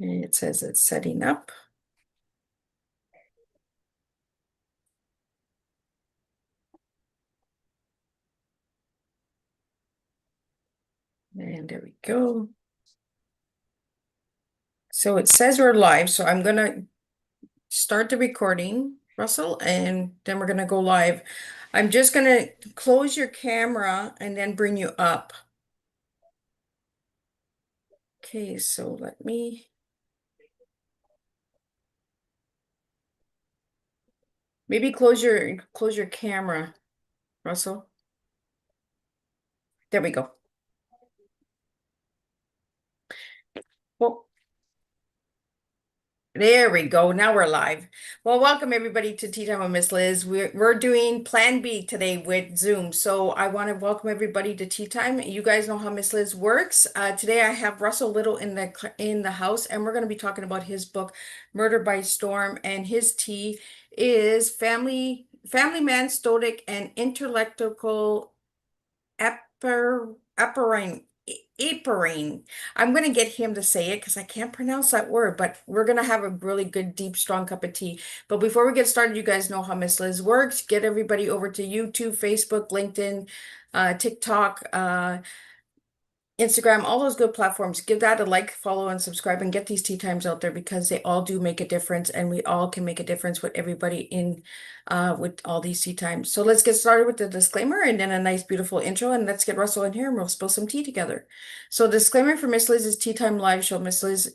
It says it's setting up. And there we go. So it says we're live, so I'm gonna start the recording, Russell, and then we're gonna go live. I'm just gonna close your camera and then bring you up. Okay, so let me. Maybe close your camera, Russell. There we go. Well, there we go. Now we're live. Well, welcome everybody to Tea Time with Miss Liz. We're doing Plan B today with Zoom. So I want to welcome everybody to Tea Time. You guys know how Miss Liz works. Today I have Russell Little in the house, and we're going to be talking about his book, Murder by Storm, and his tea is family man, stoic, and intellectual apparine. Apering. I'm going to get him to say it because I can't pronounce that word, but we're going to have a really good, deep, strong cup of tea. But before we get started, you guys know how Miss Liz works. Get everybody over to YouTube, Facebook, LinkedIn, TikTok, Instagram, all those good platforms. Give that a like, follow, and subscribe, and get these tea times out there because they all do make a difference, and we all can make a difference with everybody in with all these tea times. So let's get started with the disclaimer and then a nice, beautiful intro, and let's get Russell in here and we'll spill some tea together. So disclaimer for Miss Liz's Tea Time live show. Miss Liz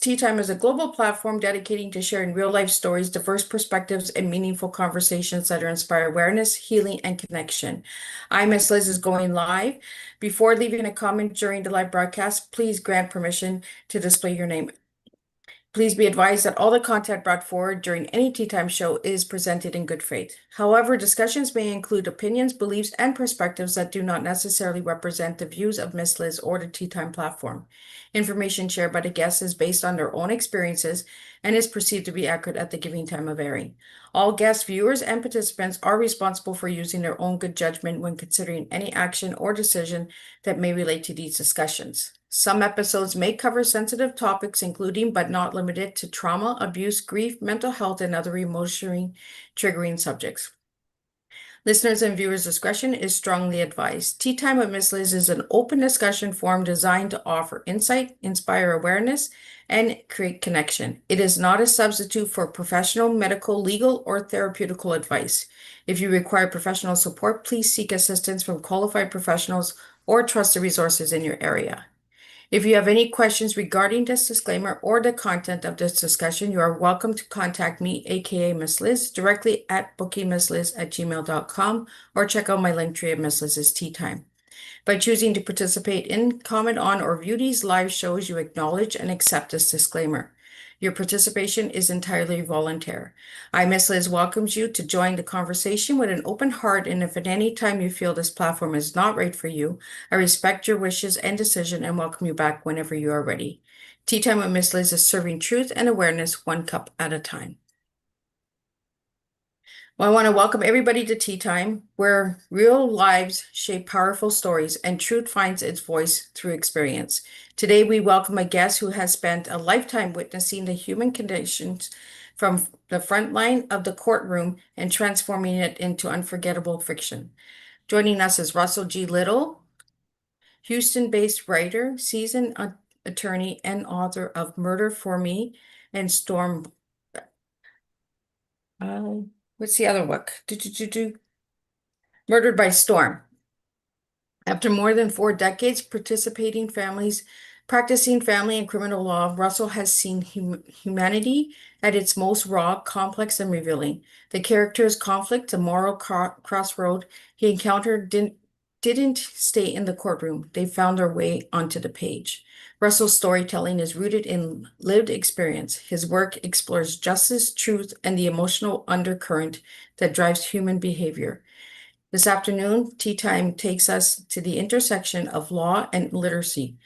Tea Time is a global platform dedicating to sharing real life stories, diverse perspectives, and meaningful conversations that inspire awareness, healing, and connection. I, Miss Liz, is going live. Before leaving a comment during the live broadcast, please grant permission to display your name. Please be advised that all the content brought forward during any Tea Time show is presented in good faith. However, discussions may include opinions, beliefs, and perspectives that do not necessarily represent the views of Miss Liz or the Tea Time platform. Information shared by the guests is based on their own experiences and is perceived to be accurate at the giving time of airing. All guests, viewers, and participants are responsible for using their own good judgment when considering any action or decision that may relate to these discussions. Some episodes may cover sensitive topics, including but not limited to trauma, abuse, grief, mental health, and other emotionally triggering subjects. Listeners and viewers' discretion is strongly advised. Tea Time with Miss Liz is an open discussion forum designed to offer insight, inspire awareness, and create connection. It is not a substitute for professional, medical, legal, or therapeutical advice. If you require professional support, please seek assistance from qualified professionals or trusted resources in your area. If you have any questions regarding this disclaimer or the content of this discussion, you are welcome to contact me, aka Miss Liz, directly at bookingmissliz@gmail.com or check out my link tree at Miss Liz's Tea Time. By choosing to participate in, comment on, or view these live shows, you acknowledge and accept this disclaimer. Your participation is entirely voluntary. I, Miss Liz, welcomes you to join the conversation with an open heart, and if at any time you feel this platform is not right for you, I respect your wishes and decision and welcome you back whenever you are ready. Tea Time with Miss Liz is serving truth and awareness one cup at a time. Well, I want to welcome everybody to Tea Time, where real lives shape powerful stories and truth finds its voice through experience. Today, we welcome a guest who has spent a lifetime witnessing the human conditions from the front line of the courtroom and transforming it into unforgettable fiction. Joining us is Russell G. Little, Houston-based writer, seasoned attorney, and author of Murder for Me and Storm. What's the other book? Murdered by Storm. After more than 4 decades practicing family and criminal law, Russell has seen humanity at its most raw, complex, and revealing. The character's conflict, the moral crossroad he encountered didn't stay in the courtroom. They found their way onto the page. Russell's storytelling is rooted in lived experience. His work explores justice, truth, and the emotional undercurrent that drives human behavior. This afternoon, Tea Time takes us to the intersection of law and literacy,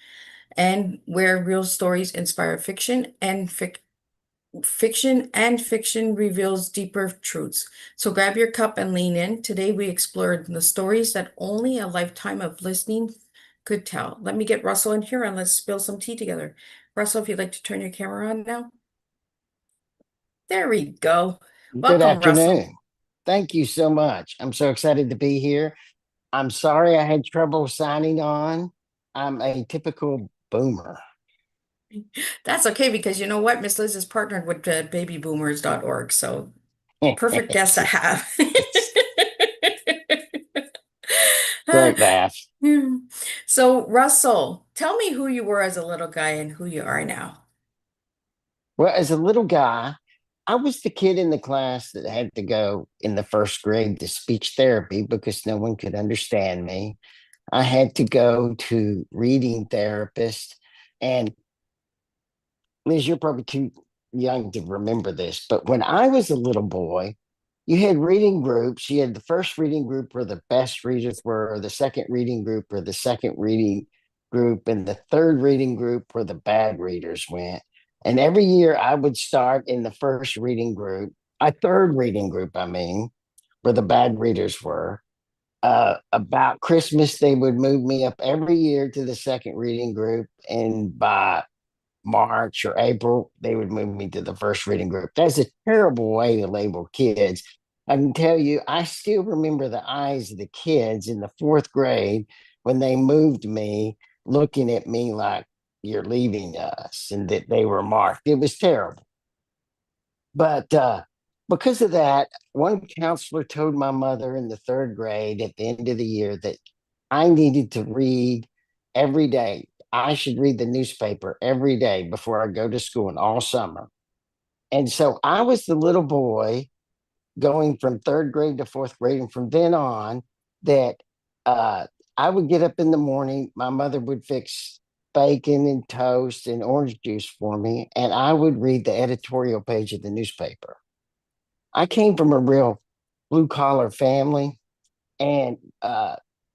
and where real stories inspire fiction and fiction reveals deeper truths. So grab your cup and lean in. Today we explored the stories that only a lifetime of listening could tell. Let me get Russell in here and let's spill some tea together. Russell, if you'd like to turn your camera on now. There we go. Good Welcome, Russell. afternoon. Thank you so much. I'm so excited to be here. I'm sorry I had trouble signing on. I'm a typical boomer. That's okay because you know what? Miss Liz is partnered with babyboomers.org, so perfect guest to have. Great laugh. So, Russell, tell me who you were as a little guy and who you are now. Well, as a little guy, I was the kid in the class that had to go in the first grade to speech therapy because no one could understand me. I had to go to reading therapist. And Liz, you're probably too young to remember this, but when I was a little boy, you had reading groups. You had the first reading group where the best readers were, or the second reading group where the second reading group, and the third reading group where the bad readers went. And every year I would start in the first reading group, a third reading group, I mean, where the bad readers were. About Christmas, they would move me up every year to the second reading group. And by March or April, they would move me to the first reading group. That's a terrible way to label kids. I can tell you, I still remember the eyes of the kids in the fourth grade when they moved me, looking at me like, "You're leaving us," and that they were marked. It was terrible. But because of that, one counselor told my mother in the third grade at the end of the year that I needed to read every day. I should read the newspaper every day before I go to school and all summer. And so I was the little boy going from third grade to fourth grade. And from then on, that uh, I would get up in the morning, my mother would fix bacon and toast and orange juice for me, and I would read the editorial page of the newspaper. I came from a real blue collar family, and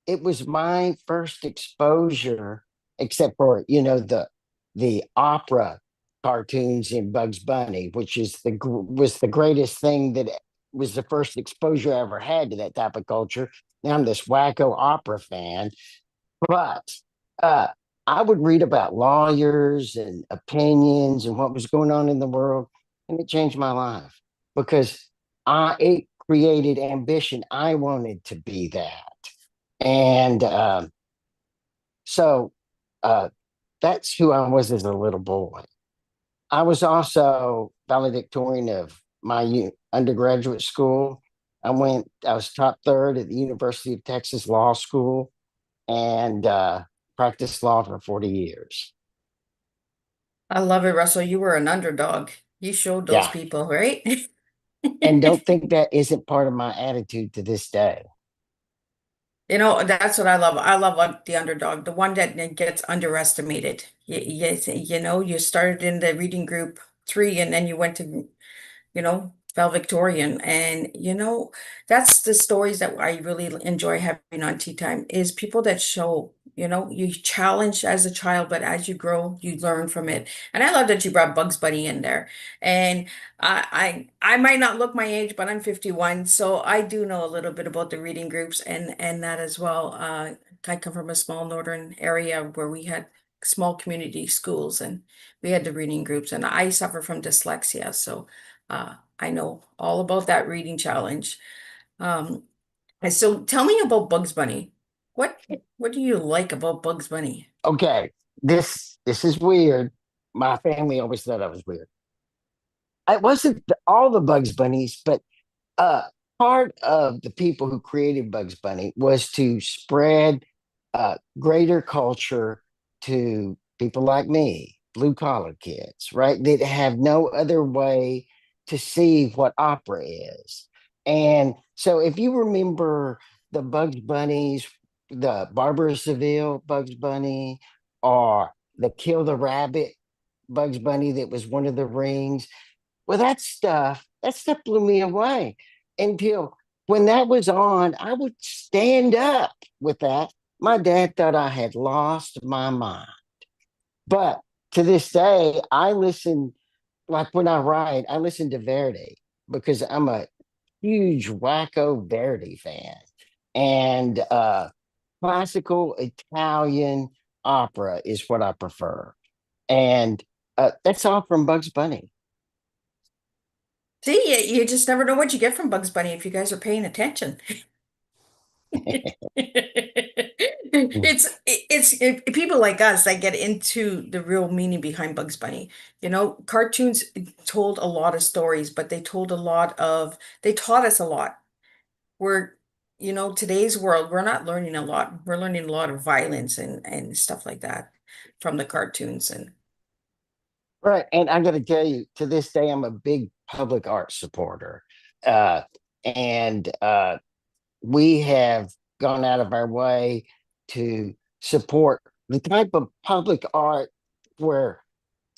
it was my first exposure, except for the opera cartoons in Bugs Bunny, which is was the greatest thing that was the first exposure I ever had to that type of culture. Now I'm this wacko opera fan, but uh, I would read about lawyers and opinions and what was going on in the world, and it changed my life because it created ambition. I wanted to be that, and so uh, that's who I was as a little boy. I was also valedictorian of my undergraduate school. I was top third at the University of Texas Law School, and practiced law for 40 years. I love it, Russell. You were an underdog. You showed those Yeah. people, right? And don't think that isn't part of my attitude to this day. You know, that's what I love. I love the underdog, the one that gets underestimated. You know, you started in the reading group three and then you went to valedictorian. And that's the stories that I really enjoy having on Tea Time is people that show, you challenge as a child, but as you grow, you learn from it. And I love that you brought Bugs Bunny in there. And I might not look my age, but I'm 51, so I do know a little bit about the reading groups and that as well. I come from a small northern area where we had small community schools and we had the reading groups, and I suffer from dyslexia, so I know all about that reading challenge. Um, and so tell me about Bugs Bunny. What what do you like about Bugs Bunny? Okay, this is weird. My family always thought I was weird. It wasn't all the Bugs Bunnies, but uh, part of the people who created Bugs Bunny was to spread greater culture to people like me, blue collar kids, right? That have no other way to see what opera is. And so if you remember the Bugs Bunnies, the Barbara Seville Bugs Bunny, or the Kill the Rabbit Bugs Bunny that was one of the rings, well, that stuff blew me away until when that was on, I would stand up with that. My dad thought I had lost my mind. But to this day, I listen, like when I write, I listen to Verdi because I'm a huge wacko Verdi fan. And classical Italian opera is what I prefer. And that's all from Bugs Bunny. See, you just never know what you get from Bugs Bunny if you guys are paying attention. People like us that get into the real meaning behind Bugs Bunny. You know, cartoons told a lot of stories, but they taught us a lot. We're, today's world, we're not learning a lot. We're learning a lot of violence and stuff like that from the cartoons. And Right. And I got to tell you, to this day, I'm a big public art supporter. Uh, and we have gone out of our way to support the type of public art where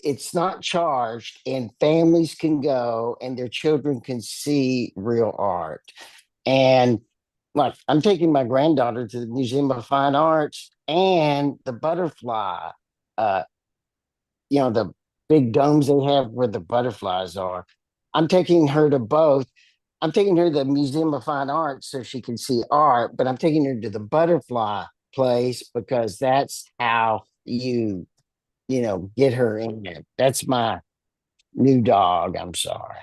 it's not charged and families can go and their children can see real art. And like, I'm taking my granddaughter to the Museum of Fine Arts and the butterfly, uh, the big domes they have where the butterflies are. I'm taking her to both. I'm taking her to the Museum of Fine Arts so she can see art, but I'm taking her to the butterfly place because that's how get her in it. That's my new dog. I'm sorry.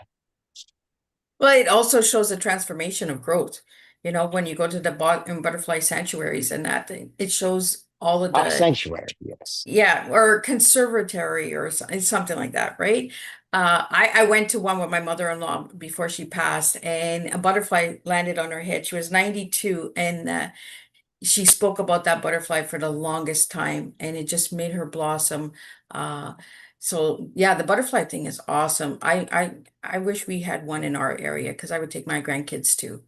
well, it also shows a transformation of growth. You know, when you go to the butterfly sanctuaries and that thing, it shows all of the Sanctuary, yes. yeah, or conservatory or something like that, right? I went to one with my mother-in-law before she passed, and a butterfly landed on her head. She was 92, and she spoke about that butterfly for the longest time, and it just made her blossom. Uh, so yeah, the butterfly thing is awesome. I wish we had one in our area because I would take my grandkids too.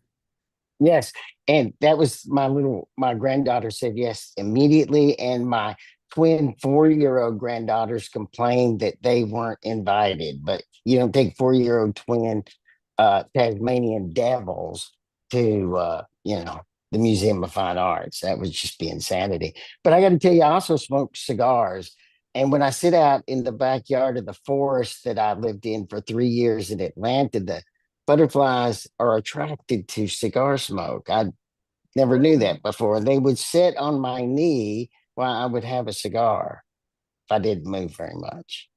Yes. And that was my granddaughter said yes immediately. And my twin 4-year-old granddaughters complained that they weren't invited. But you don't take 4-year-old twin Tasmanian devils to, the Museum of Fine Arts. That would just be insanity. But I got to tell you, I also smoke cigars. And when I sit out in the backyard of the forest that I lived in for 3 years in Atlanta, the butterflies are attracted to cigar smoke. I never knew Oh, that before. They would sit on my knee while I would have a cigar if I didn't move very much.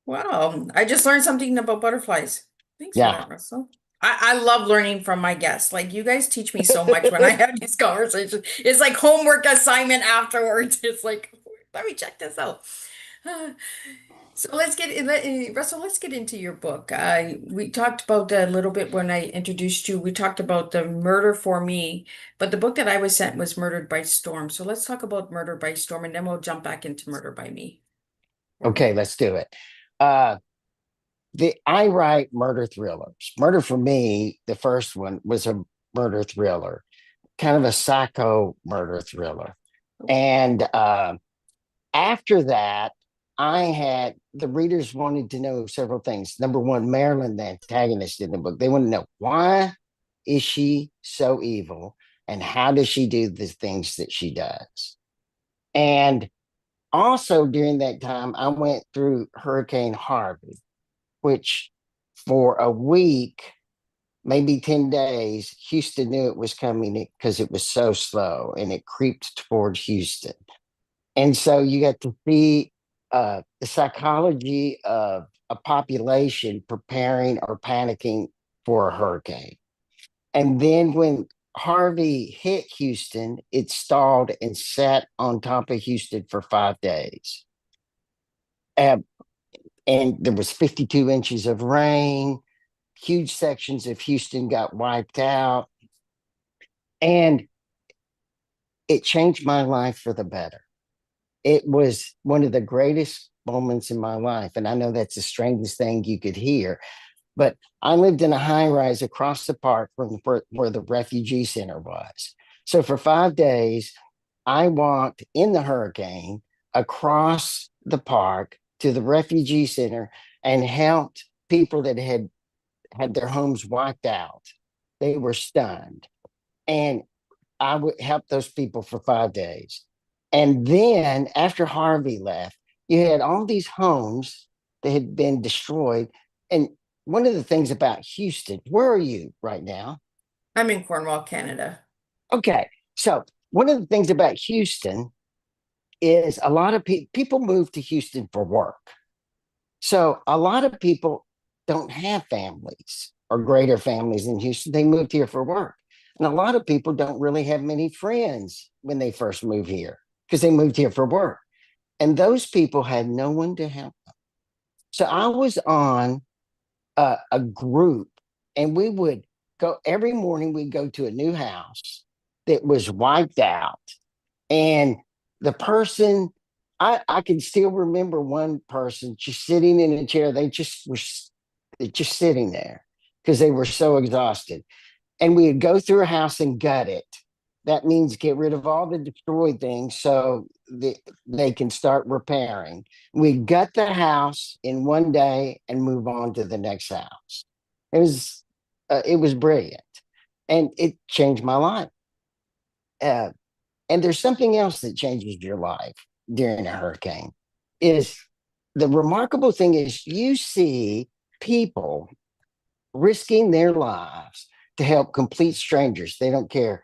wow. I just learned something about butterflies. Thanks for Yeah. that, Russell. I love learning from my guests. Like you guys teach me so much when I have these conversations. It's like homework assignment afterwards. It's like, let me check this out. So Russell, let's get into your book. We talked about a little bit when I introduced you. We talked about the Murder for Me, but the book that I was sent was Murdered by Storm. So let's talk about Murder by Storm, and then we'll jump back into Murder by Me. For Okay, me. let's do it. Uh, I write murder thrillers. Murder for Me, the first one was a murder thriller, kind of a psycho murder thriller. And after that, I had the readers wanted to know several things. Number one, Marilyn, the antagonist in the book, they want to know why is she so evil and how does she do the things that she does? And also during that time, I went through Hurricane Harvey, which for a week, maybe 10 days, Houston knew it was coming because it was so slow and it creeped towards Houston. And so you get to see the psychology of a population preparing or panicking for a hurricane. And then when Harvey hit Houston, it stalled and sat on top of Houston for 5 days. Uh, and there was 52 inches of rain. Huge sections of Houston got wiped out. And it changed my life for the better. It was one of the greatest moments in my life. And I know that's the strangest thing you could hear, but I lived in a high rise across the park from where the refugee center was. So for 5 days, I walked in the hurricane across the park to the refugee center and helped people that had had their homes wiped out. They were stunned. And I would help those people for 5 days. And then after Harvey left, you had all these homes that had been destroyed. And one of the things about Houston, where are you right now? I'm in Cornwall, Canada. Okay. So one of the things about Houston is a lot of people move to Houston for work. So a lot of people don't have families or greater families in Houston. They moved here for work. And a lot of people don't really have many friends when they first move here because they moved here for work. And those people had no one to help them. So I was on a group, and we would go every morning, we'd go to a new house that was wiped out. And the person, I can still remember one person just sitting in a chair. They just were just sitting there because they were so exhausted. And we would go through a house and gut it. That means get rid of all the destroyed things so that they can start repairing. We gut the house in one day and move on to the next house. It was brilliant, and it changed my life. Uh, and there's something else that changes your life during a hurricane. Is the remarkable thing is you see people risking their lives to help complete strangers. They don't care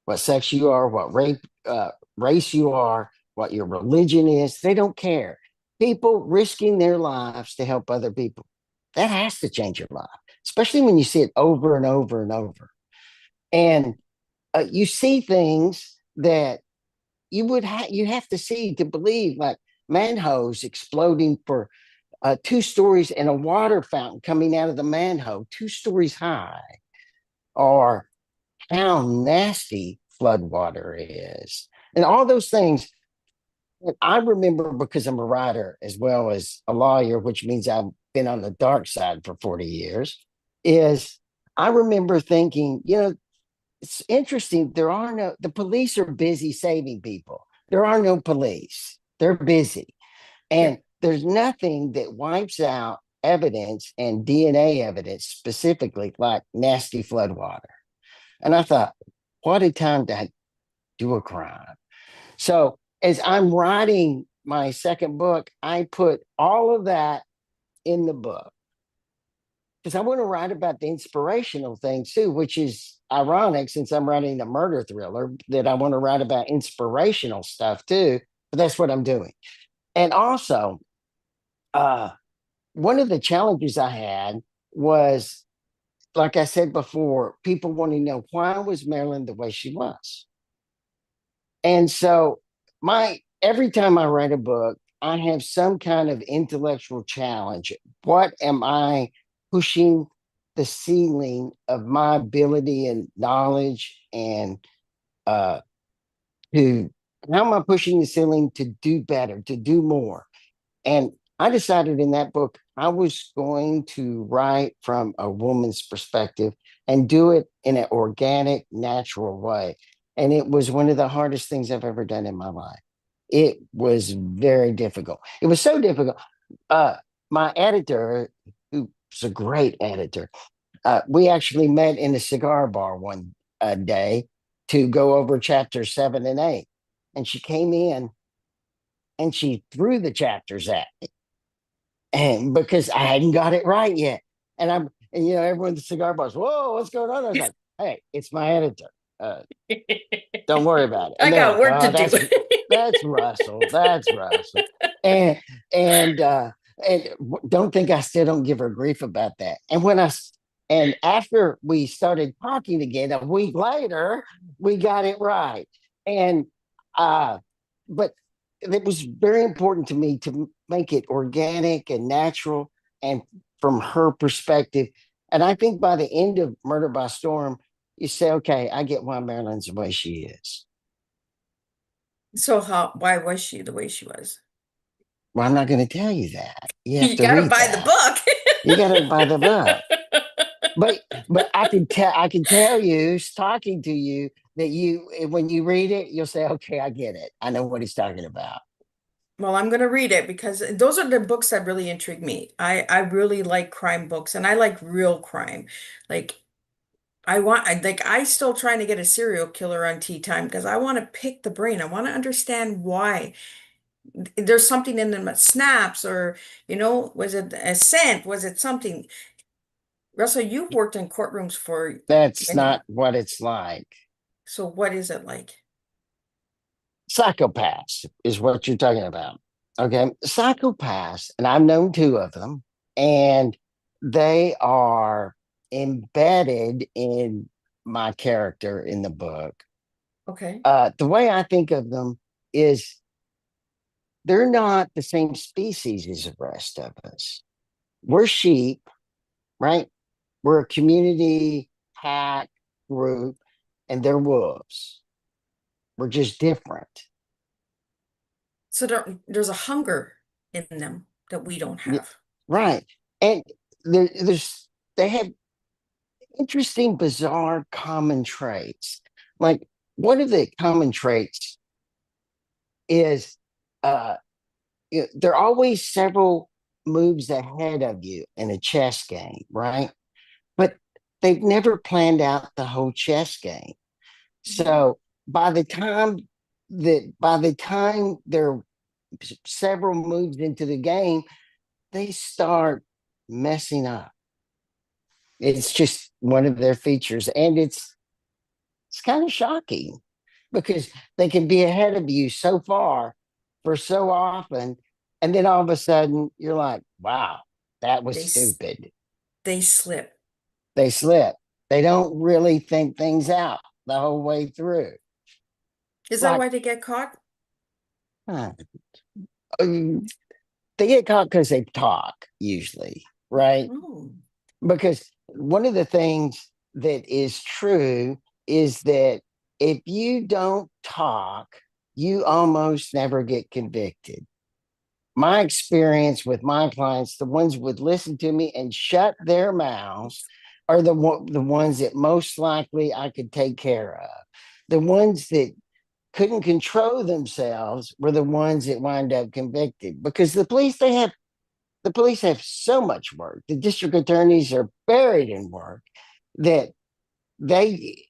what sex you are, what race you are, what your religion is. They don't care. People risking their lives to help other people. That has to change your life, especially when you see it over and over and over. And you see things that you have to see to believe, like manholes exploding for 2 stories and a water fountain coming out of the manhole 2 stories high, or how nasty floodwater is, and all those things. And I remember, because I'm a writer as well as a lawyer, which means I've been on the dark side for 40 years, is I remember thinking, it's interesting. The police are busy saving people. There are no police. They're busy. Yeah. And there's nothing that wipes out evidence and DNA evidence specifically like nasty floodwater. And I thought, what a time to do a crime. So as I'm writing my second book, I put all of that in the book because I want to write about the inspirational things too, which is ironic since I'm writing a murder thriller, that I want to write about inspirational stuff too. But that's what I'm doing. And also, uh, one of the challenges I had was, like I said before, people wanting to know, why was Marilyn the way she was? And so my every time I write a book, I have some kind of intellectual challenge. What am I pushing the ceiling of my ability and knowledge, and uh to how am I pushing the ceiling to do better, to do more? And I decided in that book I was going to write from a woman's perspective and do it in an organic, natural way. And it was one of the hardest things I've ever done in my life. It was very difficult. It was so difficult. Uh, my editor, who's a great editor, we actually met in a cigar bar one day to go over chapters 7 and 8. And she came in and she threw the chapters at me, and because I hadn't got it right yet. And everyone at the cigar bar was, whoa, what's going on? I was like, hey, it's my editor. Uh, don't worry about it. I And they're got like, work to oh, do. that's Russell. That's Russell. And and uh and don't think I still don't give her grief about that. And after we started talking again a week later, we got it right. And but it was very important to me to make it organic and natural and from her perspective. And I think by the end of Murder by Storm, you say, okay, I get why Marilyn's the way she is. So why was she the way she was? Well, I'm not going to tell you that. You have You to gotta read buy the that. book. You got to buy the book. But I can tell you, talking to you, that when you read it, you'll say, okay, I get it. I know what he's talking about. Well, I'm gonna read it because those are the books that really intrigue me. I really like crime books and I like real crime. Like I still trying to get a serial killer on tea time because I want to pick the brain. I want to understand why. There's something in them that snaps, or was it a scent? Was it something? Russell, you've worked in courtrooms for That's many. not what it's like. So what is it like? Psychopaths is what you're talking about. Okay. Psychopaths, and I've known two of them, and they are embedded in my character in the book. Okay. The way I think of them is they're not the same species as the rest of us. We're sheep, right? We're a community pack group, and they're wolves. We're just different. So there's a hunger in them that we don't Yeah, have. right. And there's they have interesting, bizarre common traits. Like one of the common traits is uh they're always several moves ahead of you in a chess game, right? But they've never planned out the whole chess game. Mhm. So by the time they're several moves into the game, they start messing up. It's just one of their features, and it's kind of shocking because they can be ahead of you so far for so often, and then all of a sudden you're like, "Wow, that was They s- stupid." they slip. They slip. They don't really think things out the whole way through. Is that Like, why they get caught? huh, um, they get caught because they talk usually, right? Oh, Because one of the things that is true is that if you don't talk, you almost never get convicted. My experience with my clients, the ones who would listen to me and shut their mouths, are the ones that most likely I could take care of. The ones that couldn't control themselves were the ones that wind up convicted because the police have so much work. The district attorneys are buried in work that they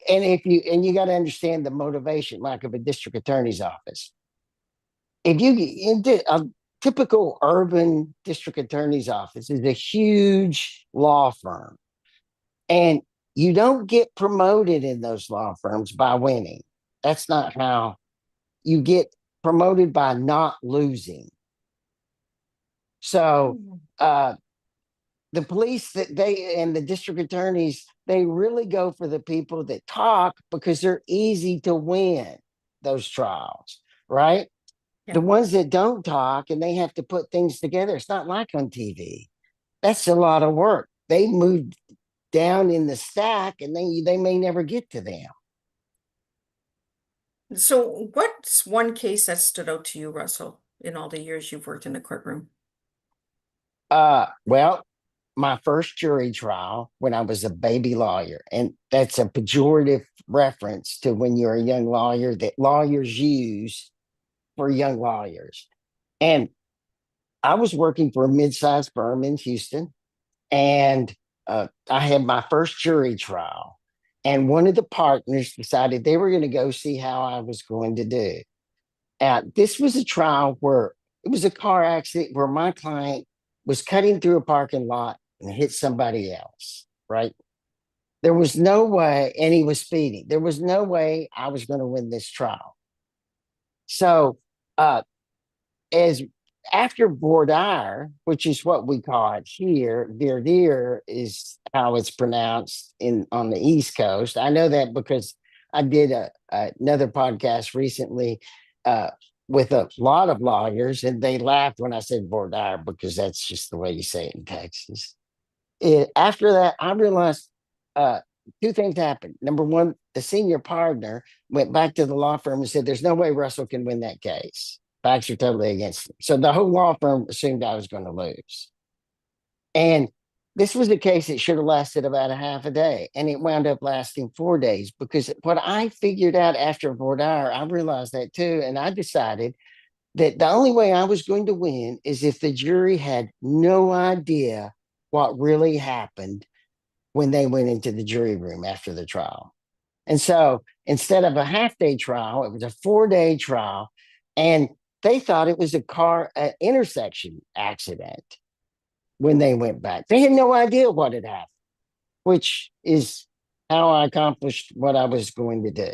and you got to understand the motivation like of a district attorney's office. If you into a typical urban district attorney's office is a huge law firm, and you don't get promoted in those law firms by winning. That's not how you get promoted, by not losing. So mm, uh, the police that they and the district attorneys, they really go for the people that talk because they're easy to win those trials, right? The yeah. ones that don't talk and they have to put things together, it's not like on TV. That's a lot of work. They move down in the stack and they may never get to them. So what's one case that stood out to you, Russell, in all the years you've worked in the courtroom? Well, my first jury trial when I was a baby lawyer, and that's a pejorative reference to when you're a young lawyer that lawyers use for young lawyers. And I was working for a mid-sized firm in Houston, and I had my first jury trial. And one of the partners decided they were going to go see how I was going to do. This was a trial where it was a car accident where my client was cutting through a parking lot and hit somebody else, right? There was no way, and he was speeding. There was no way I was going to win this trial. So, uh, as after voir which is what we call it here, dire is how it's pronounced in on the East Coast. I know that because I did another podcast recently uh, with a lot of lawyers, and they laughed when I said voir because that's just the way you say it in Texas. After that, I realized uh, two things happened. Number one, the senior partner went back to the law firm and said, "There's no way Russell can win that case. Facts are totally against him." So the whole law firm assumed I was going to lose. And this was a case that should have lasted about a half a day, and it wound up lasting 4 days because what I figured out after voir dire, I realized that too, and I decided that the only way I was going to win is if the jury had no idea what really happened when they went into the jury room after the trial. And so instead of a half day trial, it was a 4 day trial. And they thought it was a car intersection accident when they went back. They had no idea what had happened, which is how I accomplished what I was going to do.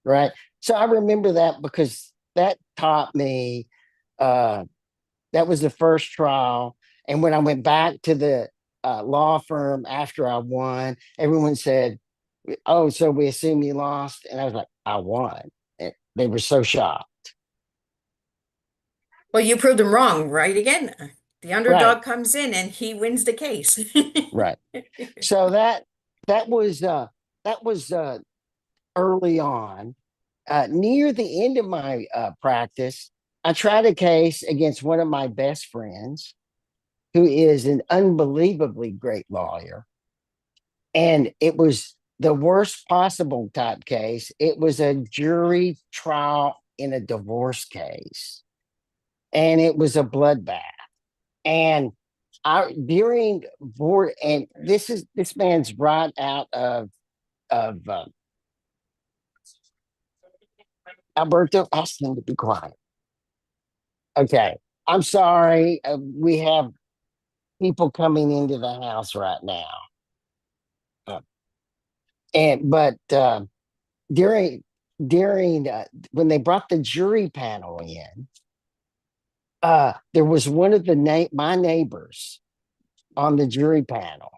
right? So I remember that because that taught me uh, that was the first trial. And when I went back to the law firm after I won, everyone said, "Oh, so we assume you lost?" And I was like, "I won." And they were so shocked. Well, you proved them wrong, right? Again, the Right, underdog comes in and he wins the case. right. So that was that was early on. Near the end of my practice, I tried a case against one of my best friends, who is an unbelievably great lawyer. And it was the worst possible type case. It was a jury trial in a divorce case, and it was a bloodbath. And I during board, and this man's right out of Alberto. Ask him to be quiet. Okay, I'm sorry. We have people coming into the house right now. Uh, and but during during when they brought the jury panel in, there was one of my neighbors on the jury panel,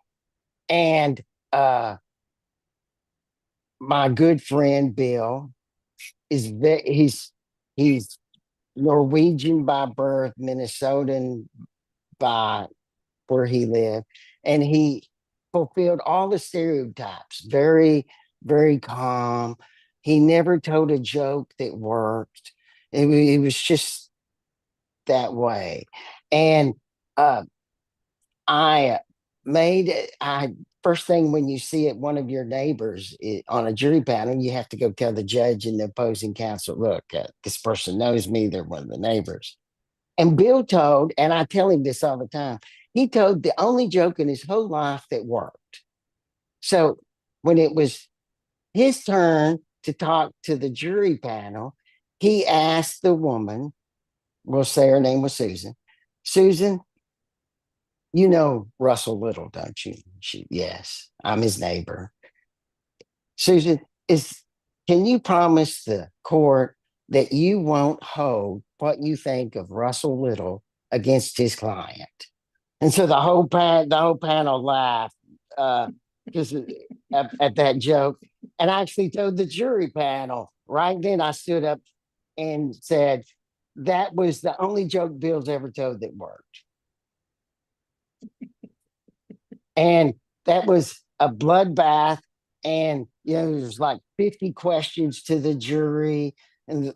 and uh, my good friend Bill he's Norwegian by birth, Minnesotan by where he lived, and he fulfilled all the stereotypes. Very calm. He never told a joke that worked. It was just that way. And uh, I I first thing when you see it, one of your neighbors on a jury panel, you have to go tell the judge and the opposing counsel, look, this person knows me. They're one of the neighbors. And Bill told, and I tell him this all the time, he told the only joke in his whole life that worked. So when it was his turn to talk to the jury panel, he asked the woman, we'll say her name was Susan, Susan, you know Russell Little, don't you? Yes, I'm his neighbor. Susan, is can you promise the court that you won't hold what you think of Russell Little against his client? And so the whole panel laughed because at that joke. And I actually told the jury panel right then. I stood up and said that was the only joke Bill's ever told that worked. And that was a bloodbath. And there's like 50 questions to the jury, and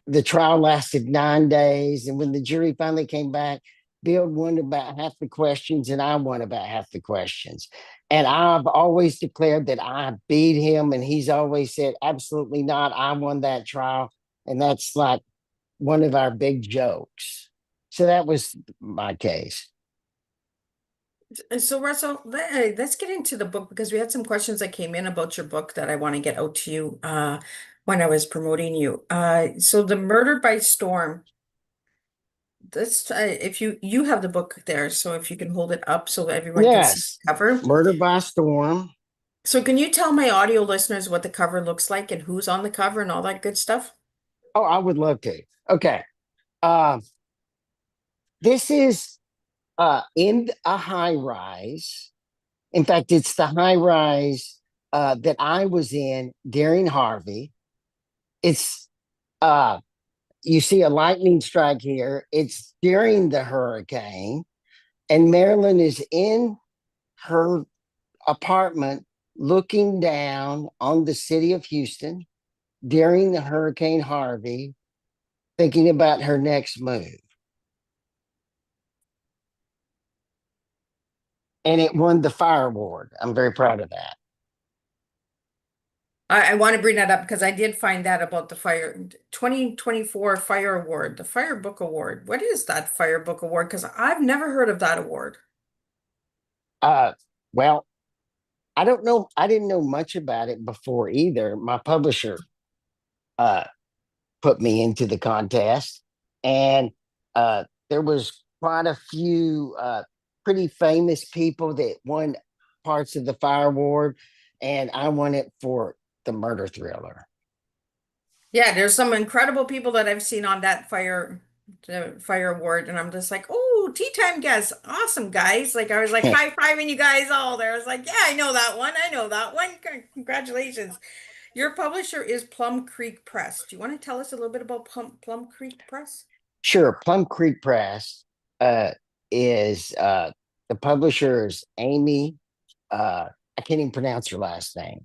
the trial lasted 9 days. And when the jury finally came back, Bill won about half the questions, and I won about half the questions. And I've always declared that I beat him, and he's always said, absolutely not. I won that trial. And that's like one of our big jokes. So that was my case. So, Russell, let's get into the book because we had some questions that came in about your book that I want to get out to you when I was promoting you. So, The Murder by Storm. This, if you have the book there, so if you can hold it up so everyone can see Yes. the cover. Murder by Storm. So, can you tell my audio listeners what the cover looks like and who's on the cover and all that good stuff? Oh, I would love to. Okay. Uh, this is in a high rise. In fact, it's the high rise that I was in during Harvey. It's uh, you see a lightning strike here. It's during the hurricane, and Marilyn is in her apartment looking down on the city of Houston during the Hurricane Harvey, thinking about her next move. And it won the Fire Award. I'm very proud of that. I want to bring that up because I did find that about the Fire 2024 Fire Award, the Fire Book Award. What is that Fire Book Award? Because I've never heard of that award. Uh, well, I don't know. I didn't know much about it before either. My publisher uh, put me into the contest, and there was quite a few pretty famous people that won parts of the Fire Award, and I won it for the murder thriller. Yeah, there's some incredible people that I've seen on that the fire award, and I'm just like, oh, tea time guests, awesome guys. Like I was like high fiving you guys all there. I was like, yeah, I know that one. I know that one. Congratulations. Your publisher is Plum Creek Press. Do you want to tell us a little bit about Plum Creek Press? Sure. Plum Creek Press uh, is the publisher is Amy. I can't even pronounce her last name.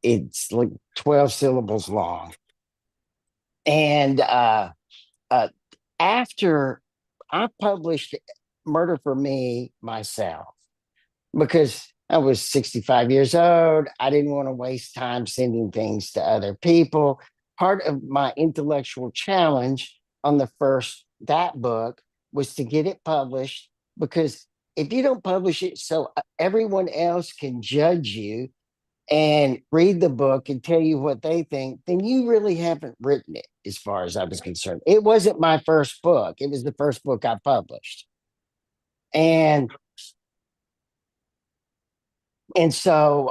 It's like 12 syllables long. And uh, after I published Murder for Me myself, because I was 65 years old. I didn't want to waste time sending things to other people. Part of my intellectual challenge on that book was to get it published, because if you don't publish it so everyone else can judge you and read the book and tell you what they think, then you really haven't written it, as far as I was concerned. It wasn't my first book, it was the first book I published. And and so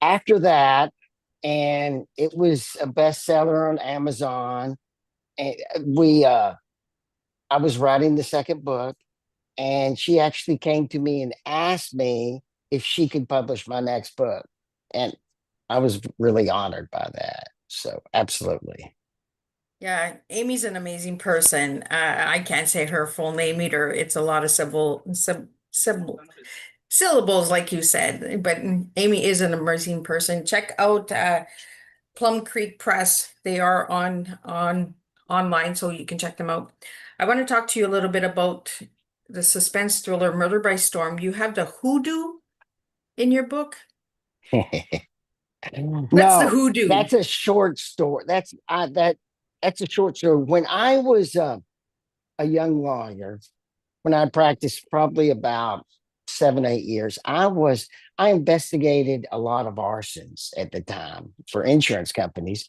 after that, and it was a bestseller on Amazon. And we I was writing the second book, and she actually came to me and asked me if she could publish my next book. And I was really honored by that. So absolutely. Yeah, Amy's an amazing person. I can't say her full name either. It's a lot of syllables, like you said. But Amy is an amazing person. Check out Plum Creek Press. They are on online, so you can check them out. I want to talk to you a little bit about the suspense thriller Murder by Storm. You have the hoodoo in your book. What's the No, hoodoo? that's a short story. That's a short story. When I was a young lawyer, when I practiced probably about 7, 8 years, I investigated a lot of arsons at the time for insurance companies,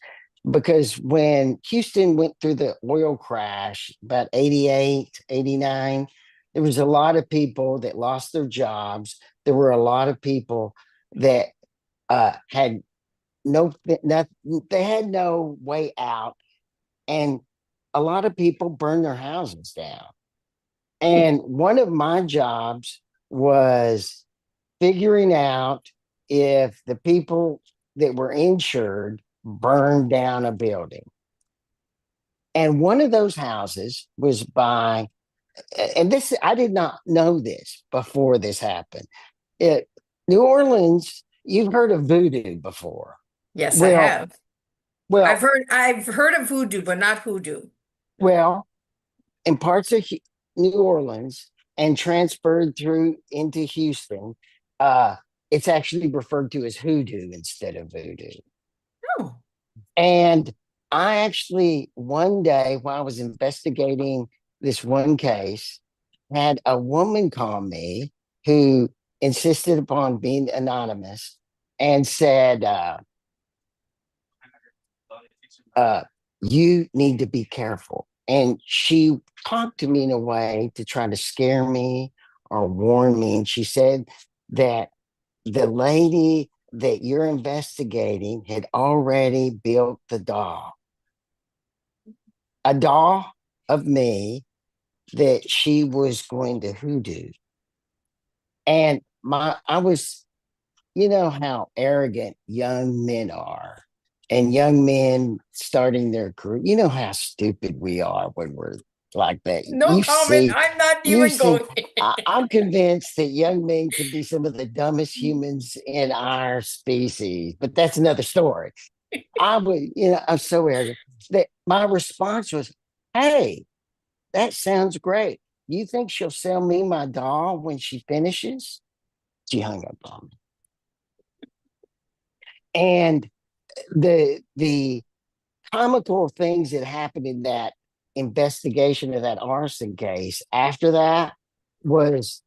because when Houston went through the oil crash about 88, 89, there was a lot of people that lost their jobs. There were a lot of people that had no, they had no way out, and a lot of people burned their houses down. Hmm. And one of my jobs was figuring out if the people that were insured burned down a building. And one of those houses was by, and this, I did not know this before this happened. It, New Orleans, you've heard of voodoo before. Yes, I Well, have. well, I've heard of voodoo, but not hoodoo. well, in parts of New Orleans and transferred through into Houston, uh, it's actually referred to as hoodoo instead of voodoo. Oh, And I actually, one day while I was investigating this one case, had a woman call me who insisted upon being anonymous and said, uh, you need to be careful. And she talked to me in a way to try to scare me or warn me. And she said that the lady that you're investigating had already built the doll, a doll of me that she was going to hoodoo. And I was, you know how arrogant young men are, and young men starting their career. You know how stupid we are when we're like that. no comment. I'm not You even see, going. I'm convinced that young men can be some of the dumbest humans in our species, but that's another story. I'm so arrogant that my response was, "Hey, that sounds great. You think she'll sell me my doll when she finishes?" She hung up on me. And the comical things that happened in that investigation of that arson case after that was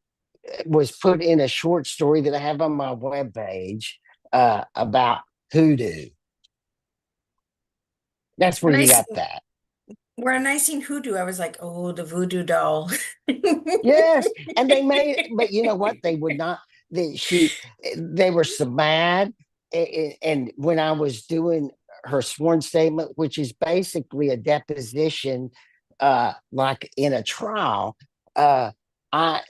was put in a short story that I have on my webpage about hoodoo. That's where When I you s- got that. when I seen hoodoo, I was like, oh, the voodoo doll. Yes, and they made, but you know what? They would not. They were so mad. and when I was doing her sworn statement, which is basically a deposition, like in a trial, I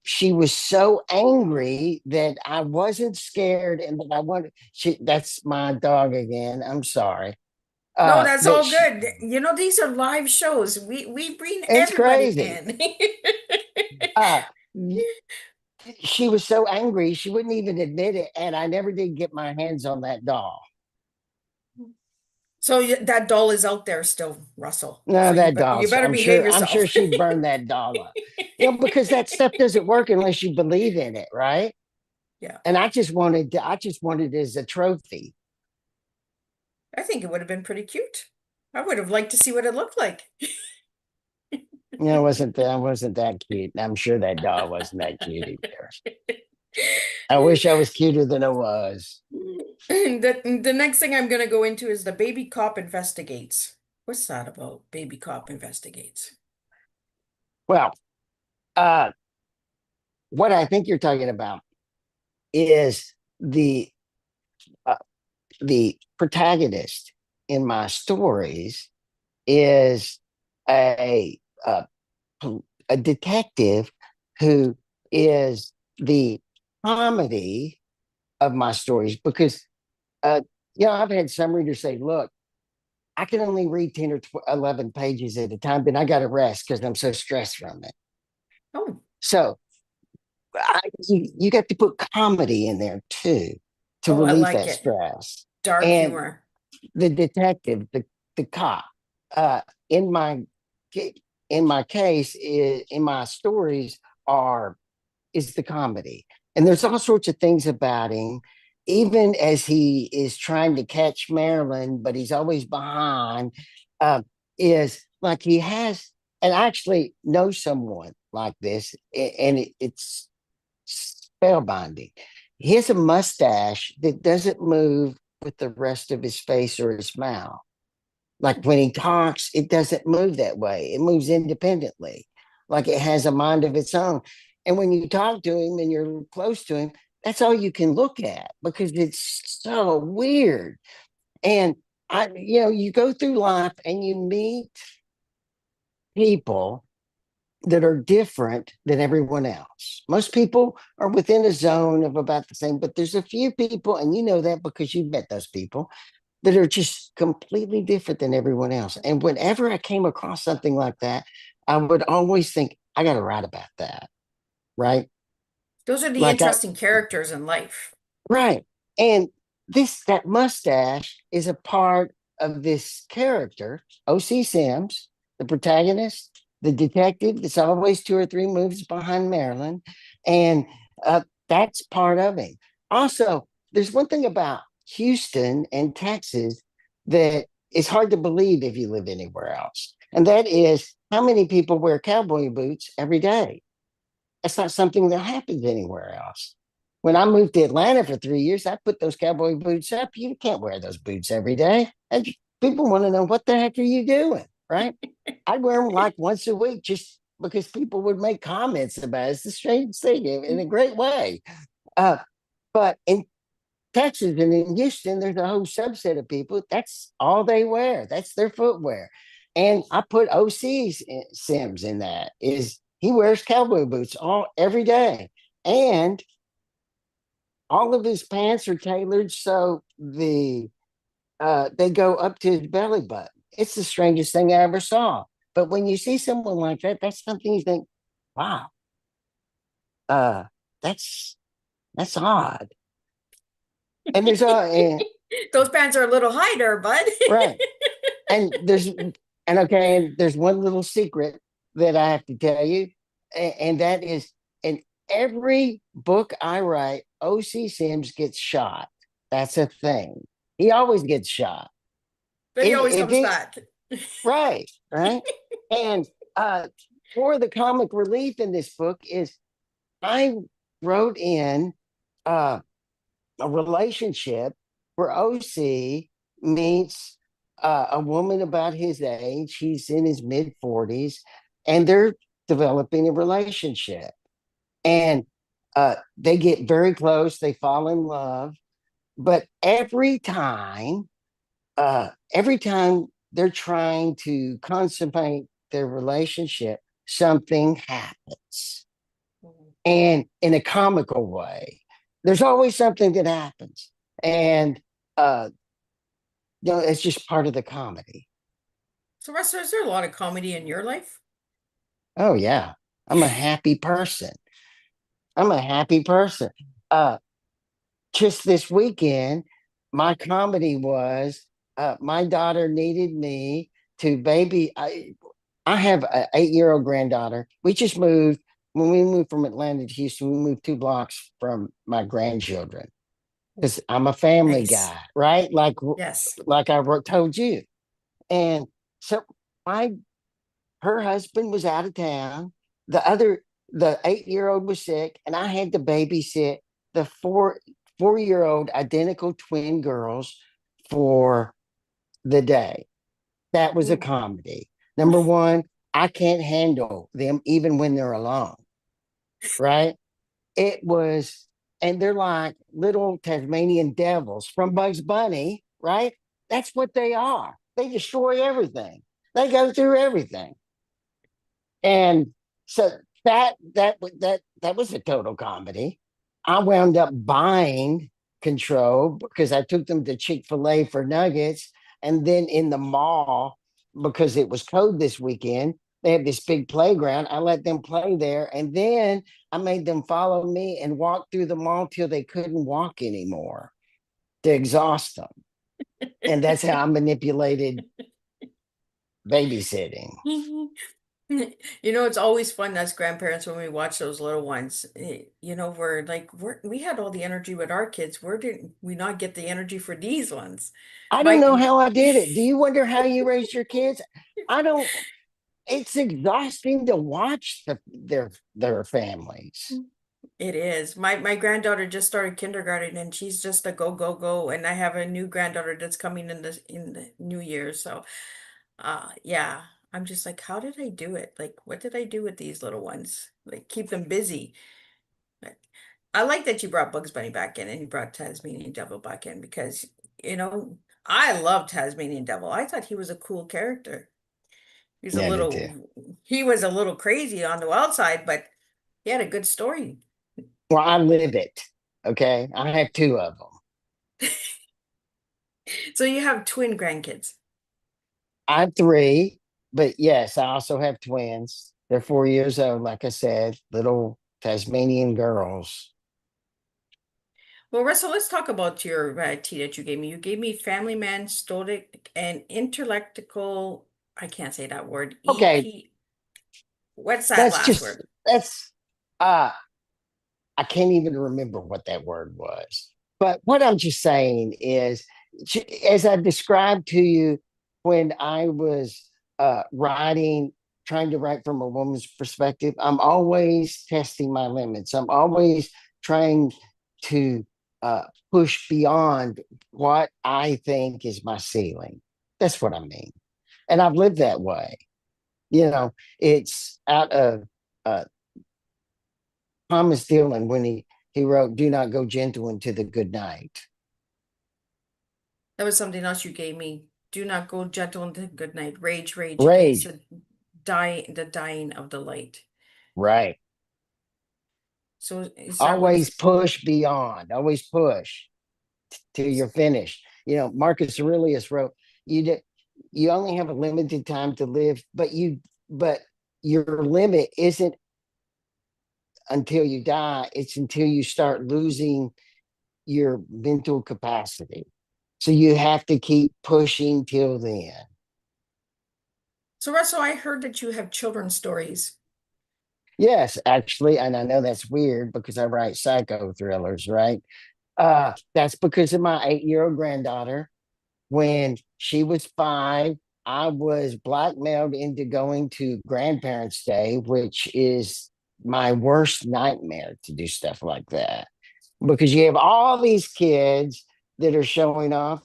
she was so angry that I wasn't scared and that I wanted. That's my dog again. I'm sorry. No, that's That all she, good. You know, these are live shows. We bring it's everybody crazy. in. Uh, she was so angry she wouldn't even admit it, and I never did get my hands on that doll. So that doll is out there still, Russell. No, So that you doll's. better behave I'm sure yourself. she'd burn that doll up. Because that stuff doesn't work unless you believe in it, right? Yeah, And I just wanted it as a trophy. I think it would have been pretty cute. I would have liked to see what it looked like. I wasn't that cute. And I'm sure that doll wasn't that cute either. I wish I was cuter than I was. The next thing I'm going to go into is the baby cop investigates. What's that about? Baby cop investigates. Well, uh, what I think you're talking about is uh, the protagonist in my stories is a, a a detective who is the comedy of my stories because uh I've had some readers say, look, I can only read 10 or 11 pages at a time, then I got to rest because I'm so stressed from it. Oh, So you got to put comedy in there too to oh, I relieve like that it. stress. Dark And humor. the detective, the cop, uh, in my in my case, in my stories are is the comedy, and there's all sorts of things about him. Even as he is trying to catch Marilyn, but he's always behind. Uh, is like he has, and I actually know someone like this, and it's spellbinding. He has a mustache that doesn't move with the rest of his face or his mouth. Like when he talks, it doesn't move that way. It moves independently, like it has a mind of its own. And when you talk to him and you're close to him, that's all you can look at because it's so weird. And you go through life and you meet people that are different than everyone else. Most people are within a zone of about the same, but there's a few people, and you know that because you've met those people that are just completely different than everyone else. And whenever I came across something like that, I would always think, I got to write about that. Right. Those are the Like I, interesting characters in life. right. And that mustache is a part of this character, O.C. Sims, the protagonist, the detective that's always two or three moves behind Marilyn. And that's part of him. Also, there's one thing about Houston and Texas that is hard to believe if you live anywhere else. And that is how many people wear cowboy boots every day. That's not something that happens anywhere else. When I moved to Atlanta for 3 years, I put those cowboy boots up. You can't wear those boots every day. And people want to know, what the heck are you doing? Right. I'd wear them like once a week just because people would make comments about it. It's the strange thing in a great way. Uh, but in Texas and in Houston, there's a whole subset of people. That's all they wear. That's their footwear. And I put OC's Sims in that. Is he wears cowboy boots every day, and all of his pants are tailored so they go up to his belly button. It's the strangest thing I ever saw. But when you see someone like that, that's something you think, wow, uh, that's that's odd. And there's a Those pants are a little high there, bud. right. And there's one little secret that I have to tell you, and that is in every book I write, OC Sims gets shot. That's a thing. He always gets shot. But he always If comes it back. right. And uh for the comic relief in this book is I wrote in uh a relationship where OC meets a woman about his age. He's in his mid 40s, and they're developing a relationship. And they get very close. They fall in love. but every time they're trying to consummate their relationship, something happens. Mhm. And in a comical way. There's always something that happens. And uh, it's just part of the comedy. So, Russell, is there a lot of comedy in your life? Oh yeah. I'm a happy person. I'm a happy person. Uh, just this weekend, my comedy was my daughter needed me to baby. I have an 8 year old granddaughter. We just moved when we moved from Atlanta to Houston. We moved 2 blocks from my grandchildren because I'm a family Nice. guy, right? Yes. Like told you. And so my her husband was out of town. The 8 year old was sick, and I had to babysit the 4 year old identical twin girls for the day. That was a Ooh. comedy. Number one, I can't handle them even when they're alone, right? It was, and they're like little Tasmanian devils from Bugs Bunny, right? That's what they are. They destroy everything. They go through everything. And so that was a total comedy. I wound up buying Control because I took them to Chick-fil-A for nuggets. And then in the mall, because it was cold this weekend, they had this big playground. I let them play there. And then I made them follow me and walk through the mall till they couldn't walk anymore to exhaust them. And that's how I manipulated babysitting. You know, it's always fun as grandparents when we watch those little ones. You know, we're like, we had all the energy with our kids. Where did we not get the energy for these ones? I don't My, know how I did it. Do you wonder how you raised your kids? I don't. It's exhausting to watch their families. it is. My granddaughter just started kindergarten and she's just a go, go, go. And I have a new granddaughter that's coming in the new year. So yeah, I'm just like, how did I do it? Like, what did I do with these little ones? Like, keep them busy. But I like that you brought Bugs Bunny back in and you brought Tasmanian Devil back in because, you know, I love Tasmanian Devil. I thought he was a cool character. Yeah, I did too. He was a little crazy on the wild side, but he had a good story. Well, I live it. Okay, I have two of them. So you have twin grandkids. I have three, but yes, I also have twins. They're 4 years old, like I said, little Tasmanian girls. Well, Russell, let's talk about your tea that you gave me. You gave me family man, stoic, and intellectual. I can't say that word. Okay, EP. What's that that's last just word? that's uh I can't even remember what that word was. But what I'm just saying is, as I described to you when I was writing, trying to write from a woman's perspective, I'm always testing my limits. I'm always trying to uh, push beyond what I think is my ceiling. That's what I mean. And I've lived that way. It's out of uh, Thomas Dillon when he wrote "Do not go gentle into the good night." That was something else you gave me. Do not go gentle into good night. Rage, rage against Rage, the dying of the light. right? So is that Always what's push beyond. Always push till you're finished. Marcus Aurelius wrote, You only have a limited time to live, but your limit isn't until you die. It's until you start losing your mental capacity. So you have to keep pushing till then. so Russell, I heard that you have children's stories. Yes, actually, and I know that's weird because I write psycho thrillers, right? That's because of my 8 year old granddaughter. When she was 5, I was blackmailed into going to Grandparents' Day, which is my worst nightmare to do stuff like that because you have all these kids that are showing off.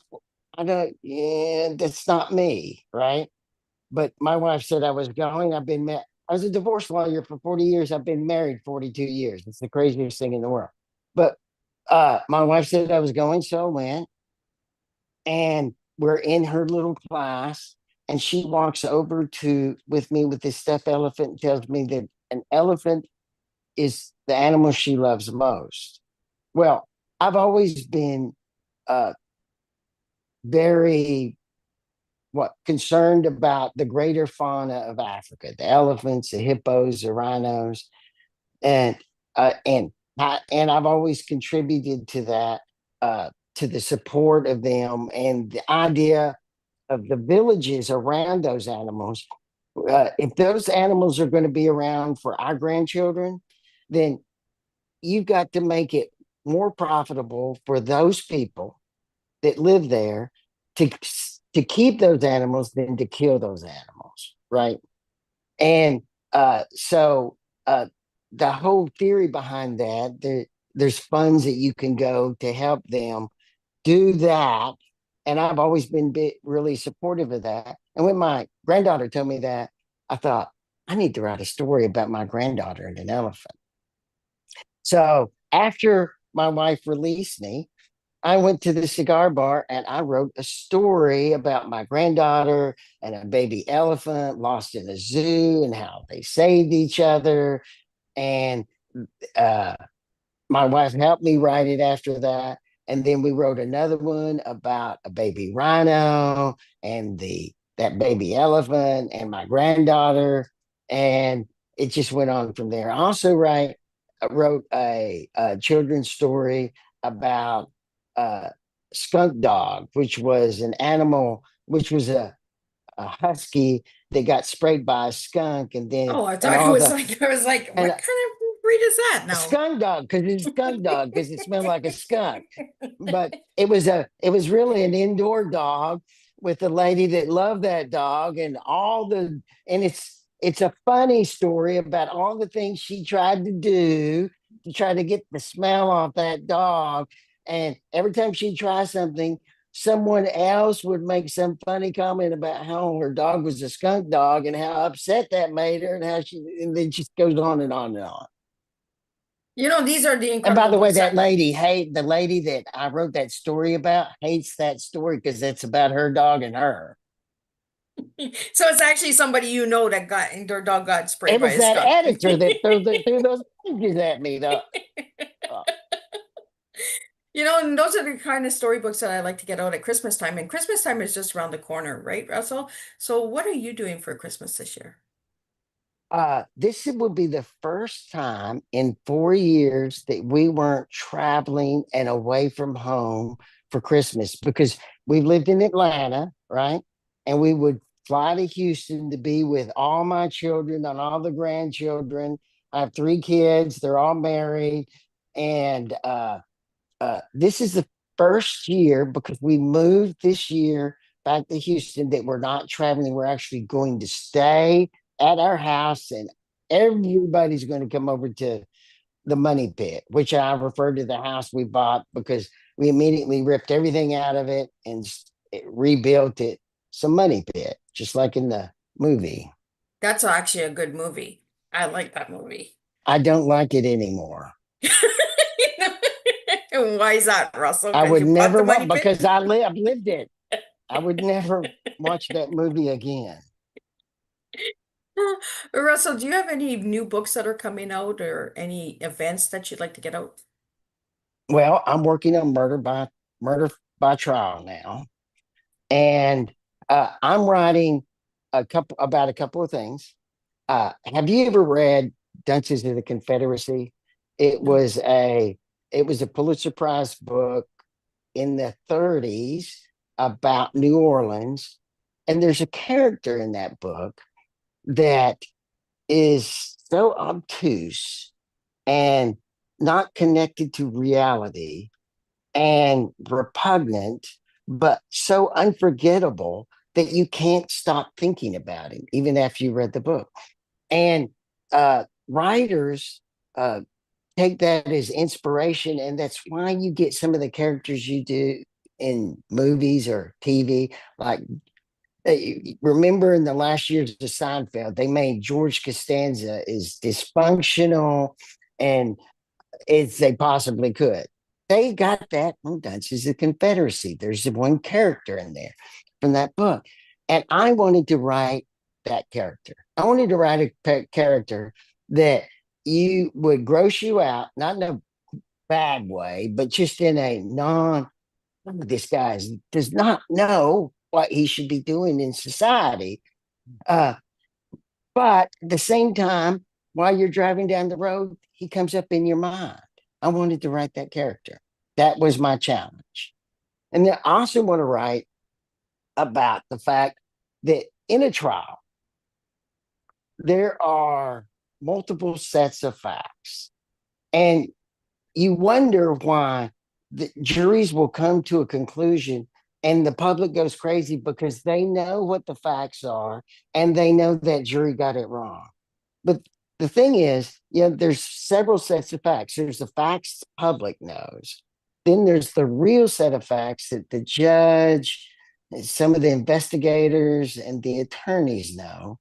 I don't, yeah, that's not me, right? But my wife said I was going. I was a divorce lawyer for 40 years. I've been married 42 years. It's the craziest thing in the world. But My wife said I was going, so I went. And we're in her little class, and she walks over to with me with this stuffed elephant and tells me that an elephant is the animal she loves most. Well, I've always been uh, very what concerned about the greater fauna of Africa, the elephants, the hippos, the rhinos, and and I've always contributed to that, to the support of them and the idea of the villages around those animals. If those animals are going to be around for our grandchildren, then you've got to make it more profitable for those people that live there to to keep those animals than to kill those animals, right? And so the whole theory behind that, there's funds that you can go to help them do that. And I've always been really supportive of that. And when my granddaughter told me that, I thought, I need to write a story about my granddaughter and an elephant. So after my wife released me, I went to the cigar bar and I wrote a story about my granddaughter and a baby elephant lost in a zoo and how they saved each other. And uh, my wife helped me write it after that. And then we wrote another one about a baby rhino and the that baby elephant and my granddaughter. And it just went on from there. I also wrote a children's story about uh, skunk dog, which was an animal, which was a husky that got sprayed by a skunk, and then Oh, I and thought it all was the like, I was like, what kind and of breed is that a now? skunk dog because it's a skunk dog because it smelled like a skunk. But it was really an indoor dog with a lady that loved that dog and all the and it's a funny story about all the things she tried to do to try to get the smell off that dog. And every time she tries something, someone else would make some funny comment about how her dog was a skunk dog and how upset that made her and how she and then just goes on and on and on. You know, these are the And by incredible the way, books that that, lady, hate the lady that I wrote that story about, hates that story because it's about her dog and her. so it's actually somebody you know that got their dog got sprayed It by was a that skunk. editor that threw those pages at me. Uh, You know, and those are the kind of storybooks that I like to get out at Christmas time. And Christmas time is just around the corner, right, Russell? So what are you doing for Christmas this year? this would be the first time in 4 years that we weren't traveling and away from home for Christmas because we lived in Atlanta, right? And we would fly to Houston to be with all my children and all the grandchildren. I have three kids, they're all married. And this is the first year because we moved this year back to Houston that we're not traveling. We're actually going to stay at our house, and everybody's going to come over to the money pit, which I refer to the house we bought because we immediately ripped everything out of it and rebuilt it. Some money pit, just like in the movie. That's actually a good movie. I like that movie. I don't like it anymore. Why is that, Russell? I Because would you bought never the money want pit? because I've lived it. I would never watch that movie again. Russell, do you have any new books that are coming out or any events that you'd like to get out? Well, I'm working on murder by trial now, and I'm writing a couple of things. Have you ever read Dunces of the Confederacy? It No. was a it was a Pulitzer Prize book in the 30s about New Orleans, and there's a character in that book that is so obtuse and not connected to reality and repugnant, but so unforgettable that you can't stop thinking about him, even after you read the book. And writers uh, take that as inspiration, and that's why you get some of the characters you do in movies or TV. Like, remember in the last years of Seinfeld, they made George Costanza as dysfunctional and as they possibly could. they got that from Dungeons of Confederacy. There's one character in there from that book. And I wanted to write that character. I wanted to write a character that you would gross you out, not in a bad way, but just in a non, this guy does not know what he should be doing in society. Uh, but at the same time, while you're driving down the road, he comes up in your mind. I wanted to write that character. That was my challenge. And then I also want to write about the fact that in a trial, there are multiple sets of facts. And you wonder why the juries will come to a conclusion and the public goes crazy because they know what the facts are and they know that jury got it wrong. But the thing is, there's several sets of facts. There's the facts the public knows. Then there's the real set of facts that the judge, some of the investigators, and the attorneys know.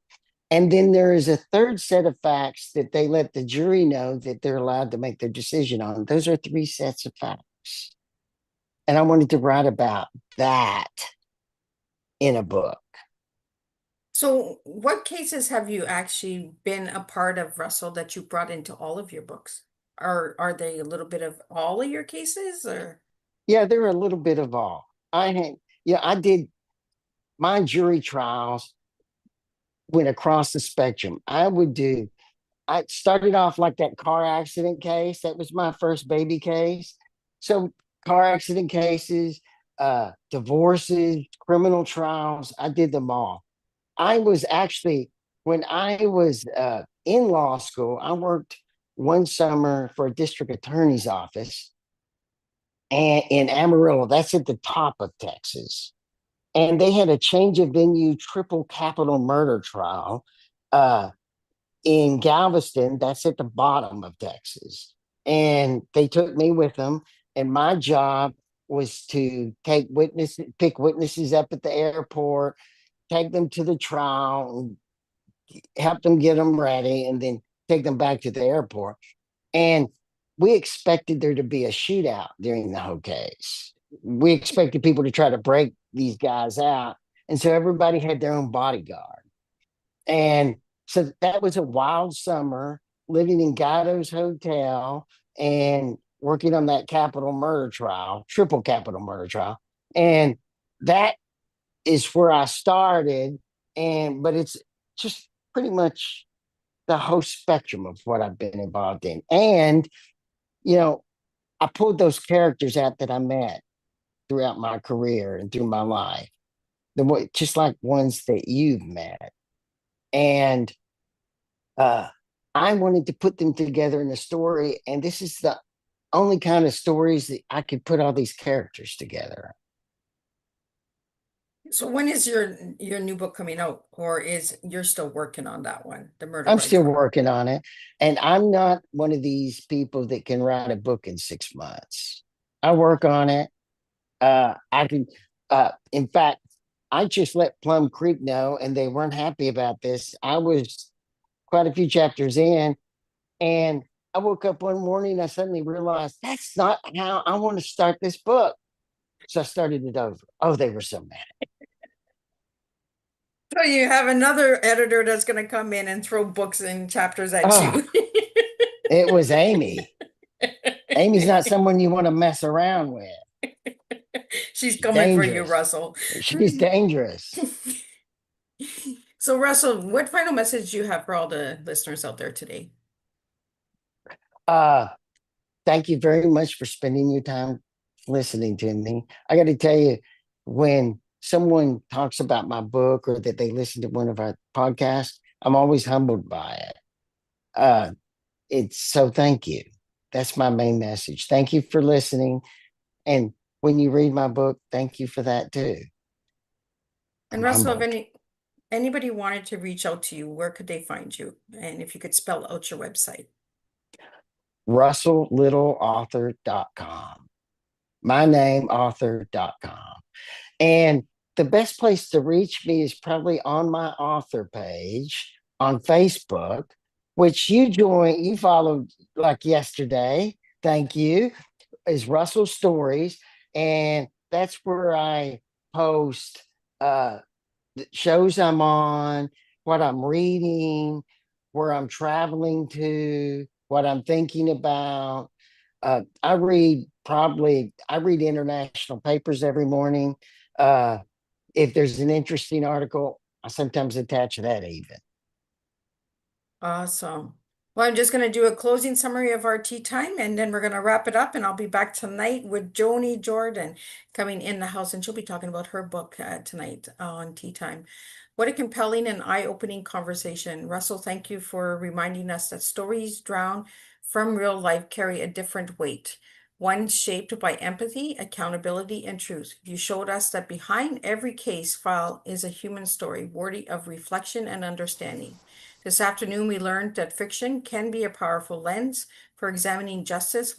And then there is a third set of facts that they let the jury know that they're allowed to make their decision on. Those are three sets of facts. And I wanted to write about that in a book. So, what cases have you actually been a part of, Russell, that you brought into all of your books? Are they a little bit of all of your cases, or? Yeah, they're a little bit of all. I did my jury trials went across the spectrum. I started off like that car accident case. That was my first baby case. So car accident cases, divorces, criminal trials, I did them all. I was actually, when I was in law school, I worked one summer for a district attorney's office and in Amarillo. That's at the top of Texas. And they had a change of venue triple capital murder trial in Galveston. That's at the bottom of Texas. And they took me with them. And my job was to pick witnesses up at the airport, take them to the trial, help them get them ready, and then take them back to the airport. And we expected there to be a shootout during the whole case. We expected people to try to break these guys out. And so everybody had their own bodyguard. And so that was a wild summer living in Guido's Hotel and working on that capital murder trial, triple capital murder trial. And that is where I started. But it's just pretty much the whole spectrum of what I've been involved in. And, you know, I pulled those characters out that I met throughout my career and through my life, just like ones that you've met. And I wanted to put them together in a story. And this is the only kind of stories that I could put all these characters together. So when is your new book coming out, or is you're still working on that one, the murder I'm rights still one? working on it. And I'm not one of these people that can write a book in 6 months. I work on it. I can, in fact, I just let Plum Creek know, and they weren't happy about this. I was quite a few chapters in, and I woke up one morning. I suddenly realized that's not how I want to start this book. So I started it over. Oh, they were so mad. So you have another editor that's going to come in and throw books and chapters at Oh, you. it was Amy. Amy's not someone you want to mess around with. She's She's coming for you, dangerous. Russell. She's dangerous. So, Russell, what final message do you have for all the listeners out there today? Uh, Thank you very much for spending your time listening to me. I got to tell you, when someone talks about my book or that they listen to one of our podcasts, I'm always humbled by it. Uh, it's so thank you. That's my main message. Thank you for listening. And when you read my book, thank you for that too. And I'm Russell, if humbled. anybody wanted to reach out to you, where could they find you? And if you could spell out your website. RussellLittleAuthor.com. My name, author.com. And the best place to reach me is probably on my author page on Facebook, which you followed like yesterday. Thank you. is Russell Stories, and that's where I post the shows I'm on, what I'm reading, where I'm traveling to, what I'm thinking about. I read international papers every morning. Uh, if there's an interesting article, I sometimes attach that even. Awesome. Well, I'm just going to do a closing summary of our tea time and then we're going to wrap it up. And I'll be back tonight with Joni Jordan coming in the house and she'll be talking about her book tonight on tea time. What a compelling and eye-opening conversation. Russell, thank you for reminding us that stories drawn from real life carry a different weight, one shaped by empathy, accountability, and truth. You showed us that behind every case file is a human story worthy of reflection and understanding. This afternoon, we learned that fiction can be a powerful lens for examining justice,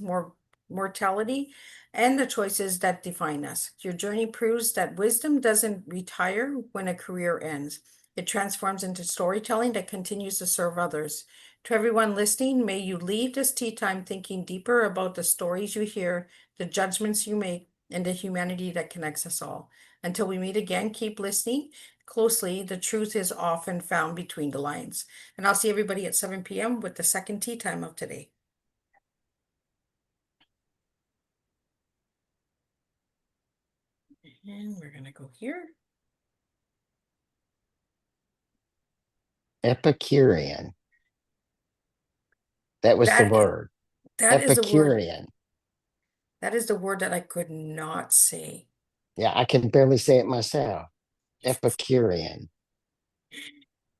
mortality, and the choices that define us. Your journey proves that wisdom doesn't retire when a career ends. It transforms into storytelling that continues to serve others. To everyone listening, may you leave this tea time thinking deeper about the stories you hear, the judgments you make, and the humanity that connects us all. Until we meet again, keep listening closely. The truth is often found between the lines. And I'll see everybody at 7 p.m. with the second tea time of today. And we're going to go here. Epicurean. That was the That is, word. that is the word. Epicurean. That is the word that I could not say. Yeah, I can barely say it myself. Epicurean.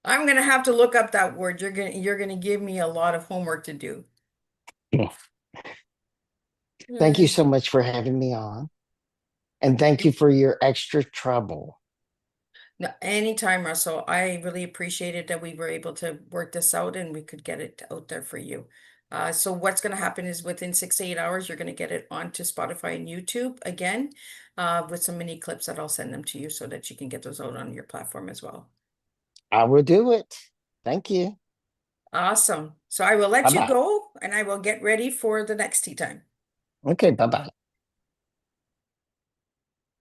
I'm going to have to look up that word. You're going to give me a lot of homework to do. Thank you Mm. so much for having me on. And thank you for your extra trouble. No, anytime, Russell. I really appreciated that we were able to work this out and we could get it out there for you. So what's going to happen is within 6 to 8 hours, you're going to get it onto Spotify and YouTube again, with some mini clips that I'll send them to you so that you can get those out on your platform as well. I will do it. Thank you. Awesome. So I will let Bye you bye. go and I will get ready for the next tea time. Okay, bye bye.